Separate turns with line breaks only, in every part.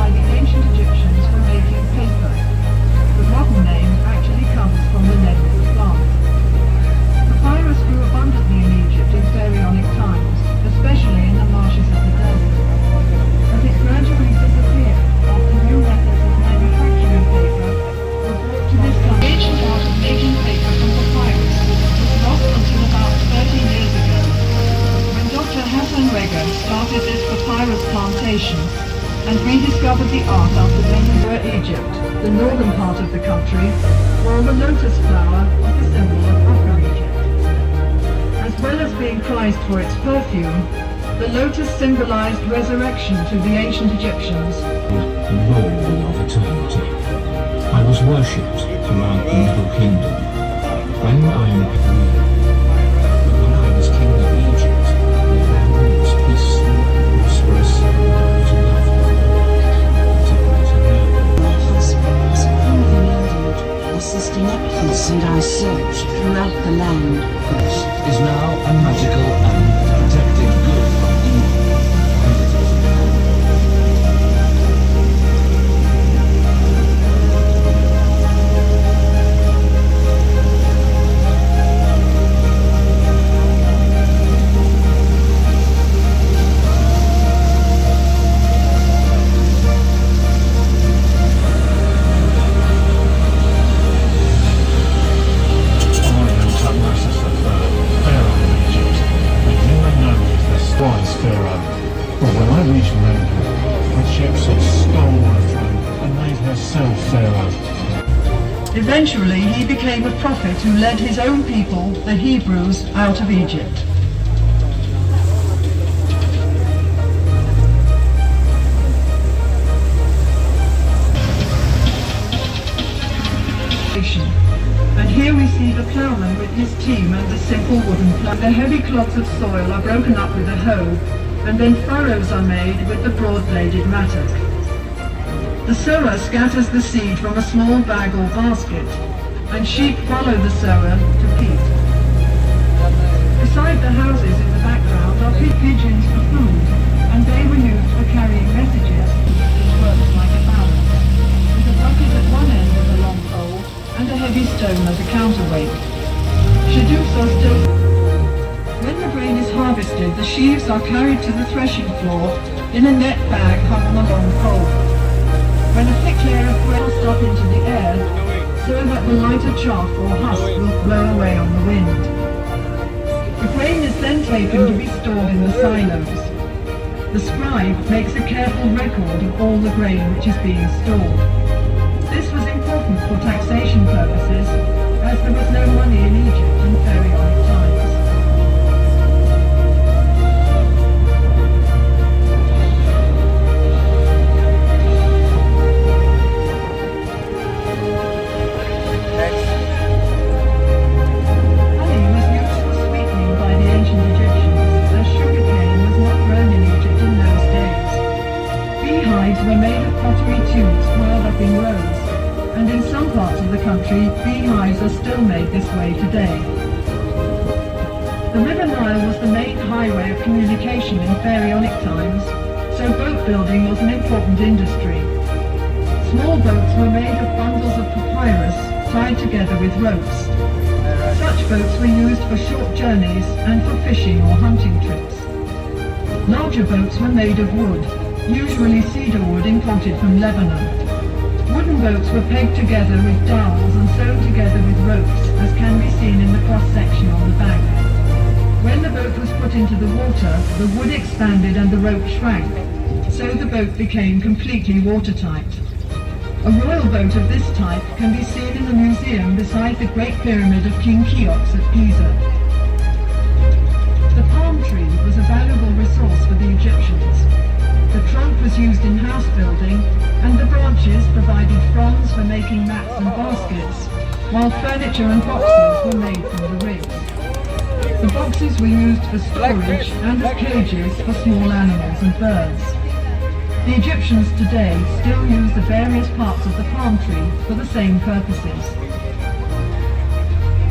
by the ancient Egyptians for making paper. The modern name actually comes from the name of the plant. Papyrus grew abundantly in Egypt in Pharaonic times, especially in the marshes of the desert. But it gradually disappeared after new methods of manufacturing paper were brought to this country. The ancient art of making paper from papyrus was lost until about 30 years ago, when Dr. Hassan Rega started this papyrus plantation and rediscovered the art after Nile Egypt, the northern part of the country, wore the lotus flower as the symbol of Upper Egypt. As well as being prized for its perfume, the lotus symbolized resurrection to the ancient Egyptians.
Lord of eternity, I was worshipped throughout the Middle Kingdom. When I am free, but when I was king of Egypt, there was peaceful, prosperous, and love.
Assisting up peace and our search throughout the land.
This is now a magical and protected good from evil.
But when I reached manhood, Hatshepsut stole my throne and made herself pharaoh.
Eventually, he became a prophet who led his own people, the Hebrews, out of Egypt. And here we see the ploughman with his team and the simple wooden plough. The heavy clods of soil are broken up with a hoe, and then furrows are made with the broad-bladed mattock. The sower scatters the seed from a small bag or basket, and sheep follow the sower to peat. Beside the houses in the background are pigeons for food, and they were used for carrying messages, which works like a balance, with a bucket at one end of the long pole and a heavy stone as a counterweight. Shadoops are still... When the grain is harvested, the sheaves are carried to the threshing floor in a net bag hung on a long pole. When a thick layer of grain is up into the air, so that the lighter chaff or husk will blow away on the wind. The grain is then taken to be stored in the silos. The scribe makes a careful record of all the grain which is being stored. This was important for taxation purposes, as there was no money in Egypt in Pharaonic times. Honey was used for sweetening by the ancient Egyptians, as sugarcane was not grown in Egypt in those days. Beehives were made of pottery tubes piled up in rows, and in some parts of the country, beehives are still made this way today. The River Nile was the main highway of communication in Pharaonic times, so boat building was an important industry. Small boats were made of bundles of papyrus tied together with ropes. Such boats were used for short journeys and for fishing or hunting trips. Larger boats were made of wood, usually cedar wood imported from Lebanon. Wooden boats were pegged together with dowels and sewn together with ropes, as can be seen in the cross-section on the bank. When the boat was put into the water, the wood expanded and the rope shrank, so the boat became completely watertight. A royal boat of this type can be seen in the museum beside the Great Pyramid of King Cheops at Giza. The palm tree was a valuable resource for the Egyptians. The trunk was used in house building, and the branches provided fronds for making mats and baskets, while furniture and boxes were made from the ribs. The boxes were used for storage and as cages for small animals and birds. The Egyptians today still use the various parts of the palm tree for the same purposes.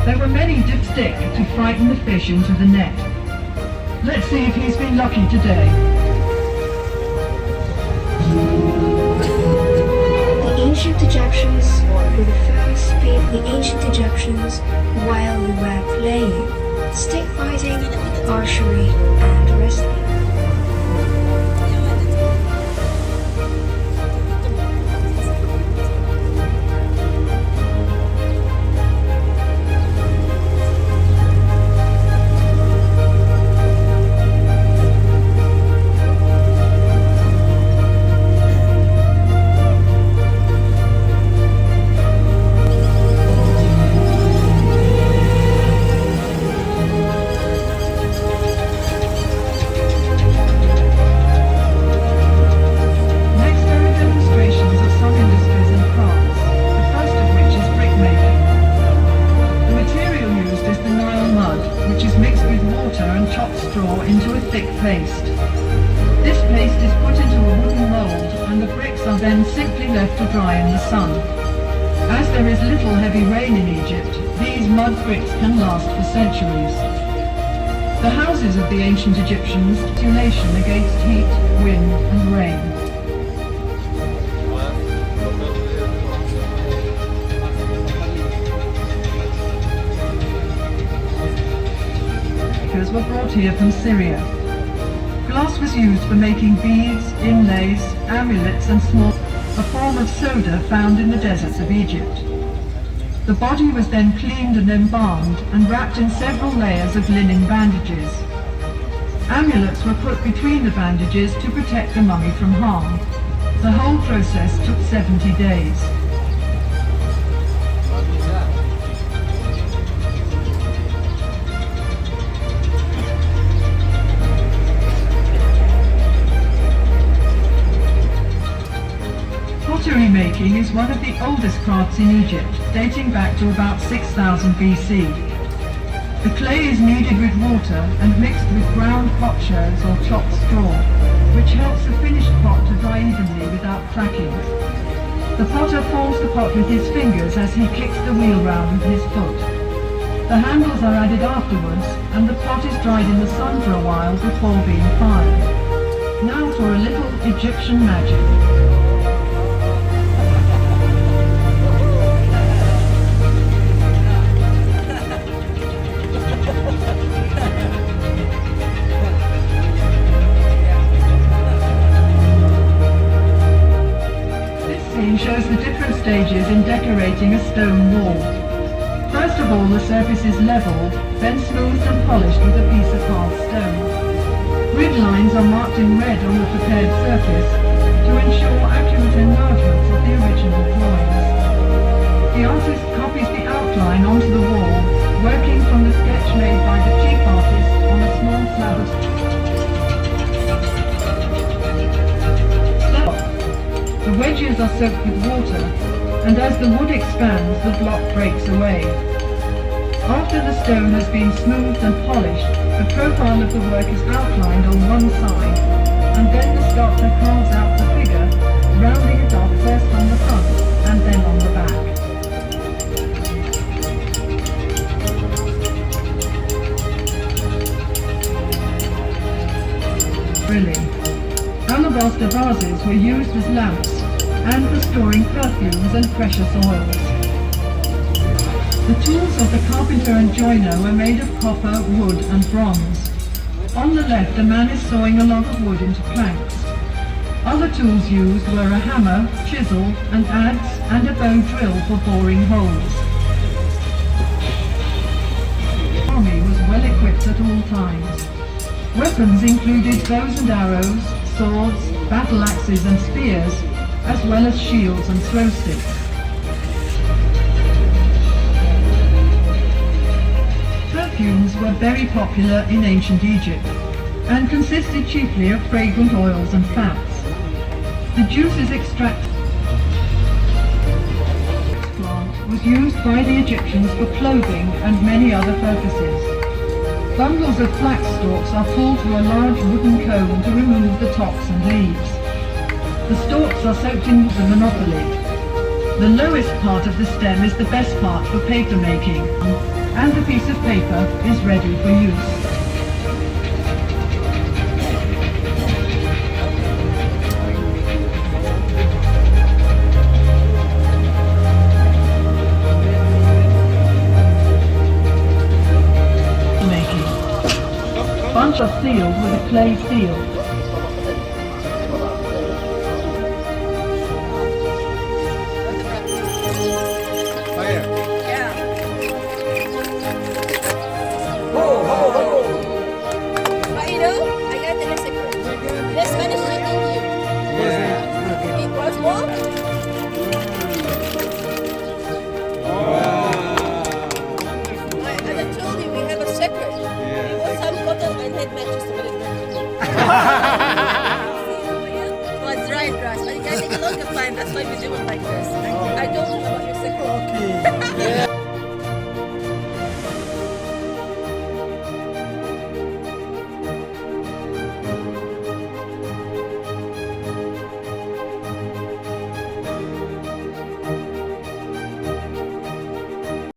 There were many dipped stick to frighten the fish into the net. Let's see if he's been lucky today.
ancient Egyptians were the first people, the ancient Egyptians, while they were playing stick fighting, archery, and wrestling.
Into a thick paste. This paste is put into a wooden mould and the bricks are then simply left to dry in the sun. As there is little heavy rain in Egypt, these mud bricks can last for centuries. The houses of the ancient Egyptians had insulation against heat, wind and rain. Were brought here from Syria. Glass was used for making beads, inlays, amulets and small, a form of soda found in the deserts of Egypt. The body was then cleaned and embalmed and wrapped in several layers of linen bandages. Amulets were put between the bandages to protect the mummy from harm. The whole process took 70 days. Pottery making is one of the oldest crafts in Egypt, dating back to about 6000 BC. The clay is kneaded with water and mixed with ground potsherds or chopped straw, which helps the finished pot to dry evenly without cracking. The potter forms the pot with his fingers as he kicks the wheel round with his foot. The handles are added afterwards, and the pot is dried in the sun for a while before being fired. Now for a little Egyptian magic. Shows the different stages in decorating a stone wall. First of all, the surface is levelled, then smoothed and polished with a piece of hard stone. Grid lines are marked in red on the prepared surface to ensure accurate enlargements of the original drawings. The artist copies the outline onto the wall, working from the sketch made by the chief artist on a small slab of stone. The wedges are soaked with water, and as the wood expands, the block breaks away. After the stone has been smoothed and polished, the profile of the work is outlined on one side, and then the sculptor carves out the figure, rounding it off first on the front and then on the back. Drilling. Alabaster vases were used as lamps and for storing perfumes and precious oils. The tools of the carpenter and joiner were made of copper, wood and bronze. On the left, a man is sawing a log of wood into planks. Other tools used were a hammer, chisel, an adze and a bow drill for boring holes. The army was well equipped at all times. Weapons included bows and arrows, swords, battle axes and spears, as well as shields and throw sticks. Perfumes were very popular in ancient Egypt and consisted chiefly of fragrant oils and fats. The juices extracted plant was used by the Egyptians for clothing and many other purposes. Bundles of flax stalks are pulled through a large wooden comb to remove the tops and leaves. The stalks are soaked in the monopoly. The lowest part of the stem is the best part for paper making, and the piece of paper is ready for use. are sealed with a clay seal.